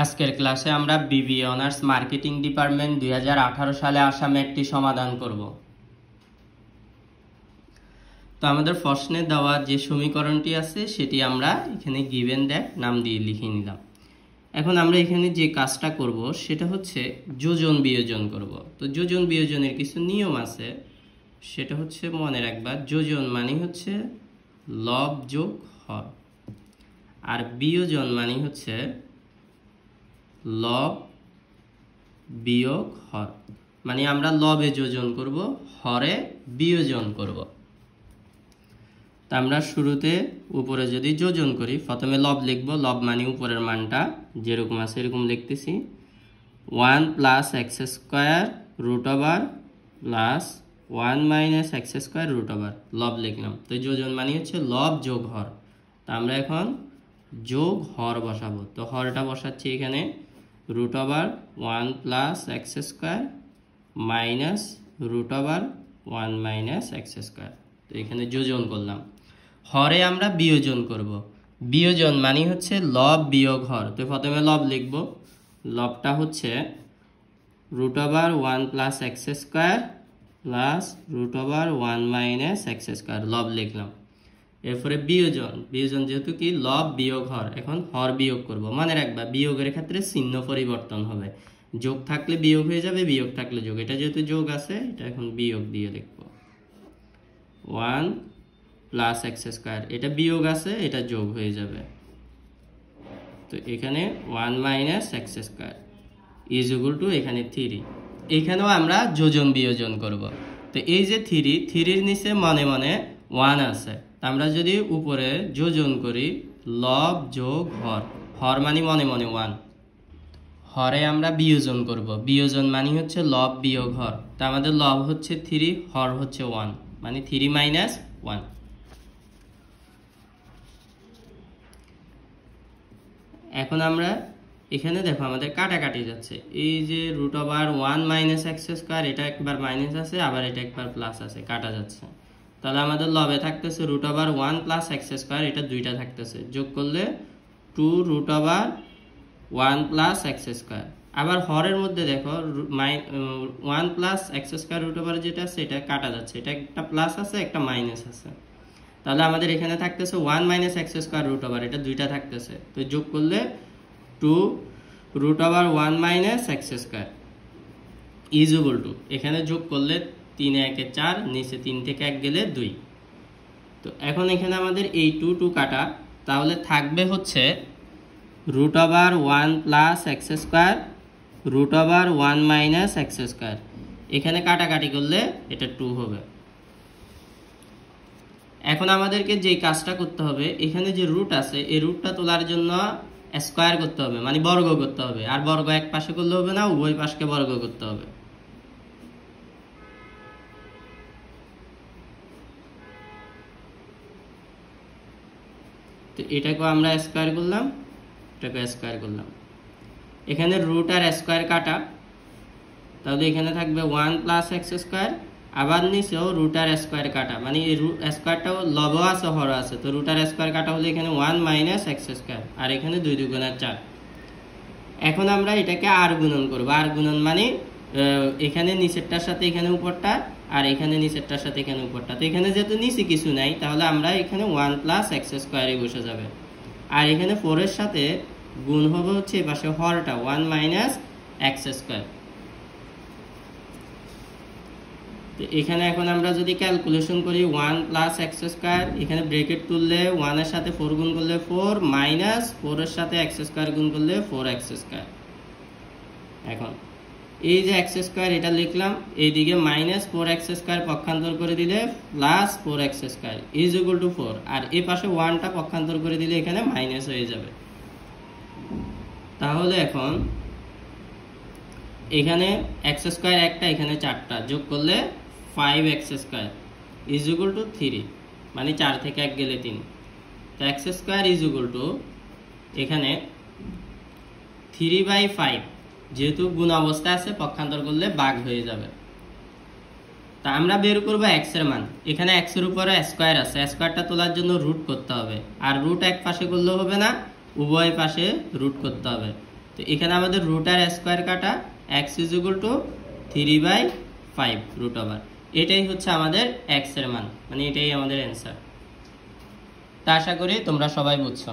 আজকের ক্লাসে আমরা বিবিএ অনার্স মার্কেটিং ডিপার্টমেন্ট 2018 সালে আসা ম্যাথটি সমাধান করব। তো আমাদের প্রশ্নে দেওয়া যে সমীকরণটি আছে সেটি আমরা এখানে গিভেন দ্যাট নাম দিয়ে লিখে নিলাম। এখন আমরা এখানে যে কাজটা করব সেটা হচ্ছে যোজন বিয়োজন করব। তো যোজন বিয়োজনের কিছু নিয়ম আছে, সেটা হচ্ছে মনে রাখবা, যোজন মানে হচ্ছে লব যোগ হর, আর বিয়োজন মানে হচ্ছে লব বিয়োগ হর। মানে আমরা লবে যোজন করব, হরে বিয়োজন করব। তা আমরা শুরুতে উপরে যদি যোজন করি, প্রথমে লব লিখব। লব মানে উপরের মানটা যেরকম আছে এরকম লিখতেছি, 1 + x² root over plus 1 - x² root over লব লিখলাম। তো যোজন মানে হচ্ছে লব যোগ হর। তা আমরা এখন যোগ হর বসাবো। তো হরটা বসাচ্ছি এখানে root over 1 + x² minus root over 1 - x²। তো এখানে যোজন করলাম। হরে আমরা বিয়োজন করব। বিয়োজন মানে হচ্ছে লব বিয়োগ হর। তো প্রথমে লব লিখব। লবটা হচ্ছে root over 1 + x² plus root over 1 - x²। লব লিখলাম। এরপরে বিয়োজন, বিয়োজন যেহেতু কি লব বিয়োগ হর, এখন হর বিয়োগ করব। মনে রাখবা বিয়োগের ক্ষেত্রে চিহ্ন পরিবর্তন হবে, যোগ থাকলে বিয়োগ হয়ে যাবে, বিয়োগ থাকলে যোগ। এটা যেহেতু যোগ আছে এটা এখন বিয়োগ দিয়ে লিখব। 1 + x², এটা বিয়োগ আছে এটা যোগ হয়ে যাবে। তো এখানে 1 - x² = এখানে 3। এখানেও আমরা যোজন বিয়োজন করব। তো এই যে 3-এর নিচে মনে মনে 1 আছে, আমরা যদি উপরে যোজন করি লব যোগ হর, হর মানে মনে মনে 1, হরে আমরা বিয়োজন করব। বিয়োজন মানে হচ্ছে লব বিয়োগ হর। তা আমাদের লব হচ্ছে 3, হর হচ্ছে 1, মানে 3 - 1। এখন আমরা এখানে দেখো আমাদের কাটাকাটি যাচ্ছে। এই যে রুট ওভার 1 - x², এটা একবার মাইনাস আছে, আবার এটা একবার প্লাস আছে, কাটা যাচ্ছে। তাহলে আমাদের লবে থাকতেছে রুট ওভার 1 + x², এটা দুইটা থাকতেছে, যোগ করলে 2 রুট ওভার 1 + x²। আবার হরের মধ্যে দেখো 1 + x² রুট ওভার যেটা আছে এটা কাটা যাচ্ছে, এটা একটা প্লাস আছে একটা মাইনাস আছে। তাহলে আমাদের এখানে থাকতেছে 1 - x² রুট ওভার, এটা দুইটা থাকতেছে, তো যোগ করলে 2 রুট ওভার 1 - x² = এখানে যোগ করলে 3 × 1 = 4, নিচে 3 থেকে 1 গেলে 2। তো এখন এখানে আমাদের এই 2 কাটা, তাহলে থাকবে হচ্ছে root over 1 + x² root over 1 - x²। এখানে কাটাকাটি করলে এটা 2 হবে। এখন আমাদেরকে যে কাজটা করতে হবে, এখানে যে রুট আছে এই রুটটা তোলার জন্য স্কয়ার করতে হবে, মানে বর্গ করতে হবে। আর বর্গ এক পাশে করলে হবে না, উভয় পাশকে বর্গ করতে হবে। তো এটাকে আমরা স্কয়ার করলাম, এটাকে স্কয়ার করলাম। এখানে রুট আর স্কয়ার কাটা, তাহলে এখানে থাকবে 1 + x², আবার নিচেও রুট আর স্কয়ার কাটা, মানে এই স্কয়ারটাও লব আছে হর আছে, তো রুট আর স্কয়ার কাটা হলে এখানে 1 - x², আর এখানে 2 × 2 = 4। এখন আমরা এটাকে আর গুণন করব। আর গুণন মানে এখানে নিচেরটার সাথে এখানে উপরটা, আর এখানে নিচেরটার সাথে এখানে উপরটা। তো এখানে যেহেতু নিচে কিছু নাই, তাহলে আমরা এখানে 1 + x² বসে যাবে। আর এখানে 4 এর সাথে গুণ হবে হচ্ছে এই পাশে হরটা 1 - x²। তো এখানে এখন আমরা যদি ক্যালকুলেশন করি 1 + x², এখানে ব্র্যাকেট তুললে 1 এর সাথে 4 গুণ করলে 4, মাইনাস 4 এর সাথে x² গুণ করলে 4x²। এখন এই যে x² এটা লিখলাম, এইদিকে -4x² পক্ষান্তর করে দিলে +4x² = 4, আর এই পাশে 1টা পক্ষান্তর করে দিলে এখানে মাইনাস হয়ে যাবে। তাহলে এখন এখানে x² একটা, এখানে 4টা, যোগ করলে 5x² = 3, মানে 4 থেকে 1 গেলে 3। তো x² = এখানে 3/5, যেহেতু গুণ অবস্থা আছে পক্ষান্তর করলে ভাগ হয়ে যাবে। তা আমরা বের করব x এর মান। এখানে x এর উপরে স্কয়ার আছে, স্কয়ারটা তোলার জন্য রুট করতে হবে, আর রুট এক পাশে করলে হবে না, উভয় পাশে রুট করতে হবে। তো এখানে আমাদের রুট আর স্কোয়ার কাটা, x is equal to 3/5 root over. এটাই হচ্ছে আমাদের x এর মান, মানে এটাই আমাদের অ্যান্সার। তা আশা করি তোমরা সবাই বুঝছো।